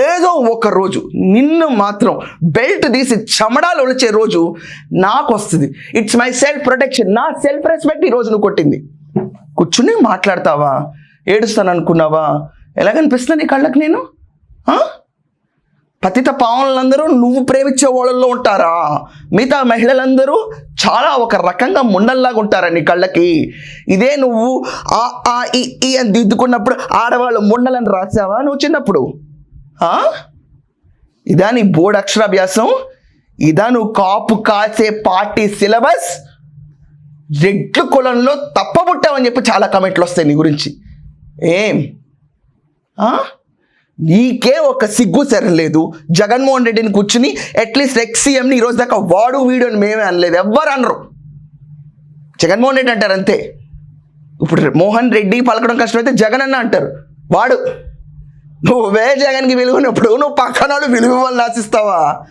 ఏదో ఒక రోజు నిన్ను మాత్రం బెల్ట్ తీసి చెమడాలు ఒలిచే రోజు నాకు వస్తుంది. ఇట్స్ మై సెల్ఫ్ ప్రొటెక్షన్, నా సెల్ఫ్ రెస్పెక్ట్ ఈ రోజు నువ్వు కొట్టింది. కూర్చుని మాట్లాడతావా? ఏడుస్తాను అనుకున్నావా? ఎలాగనిపిస్తుంది నీ కళ్ళకి నేను? పతిత పావనులందరూ నువ్వు ప్రేమించే వాళ్ళల్లో ఉంటారా? మిగతా మహిళలందరూ చాలా ఒక రకంగా ముండల్లాగా ఉంటారా నీ కళ్ళకి? ఇదే నువ్వు ఈ అని దిద్దుకున్నప్పుడు ఆడవాళ్ళు ముండలని రాసావా నువ్వు చిన్నప్పుడు? ఇదా నీ బోర్డు అక్షరాభ్యాసం? ఇదా నువ్వు కాపు కాసే పార్టీ సిలబస్? రెడ్లు కులంలో తప్పబుట్టావని చెప్పి చాలా కమెంట్లు వస్తాయి నీ గురించి. ఏం నీకే ఒక సిగ్గు సరలేదు. జగన్మోహన్ రెడ్డిని కూర్చుని అట్లీస్ట్ ఎక్సీఎంని ఈరోజు దాకా వాడు వీడియోని మేమే అనలేదు, ఎవ్వరు అనరు. జగన్మోహన్ రెడ్డి అంటారు అంతే. ఇప్పుడు మోహన్ రెడ్డి పలకడం కష్టమైతే జగన్ అన్న అంటారు. వాడు నువ్వే జగన్కి విలువనప్పుడు నువ్వు పక్కన విలువ వల్ల ఆశిస్తావా?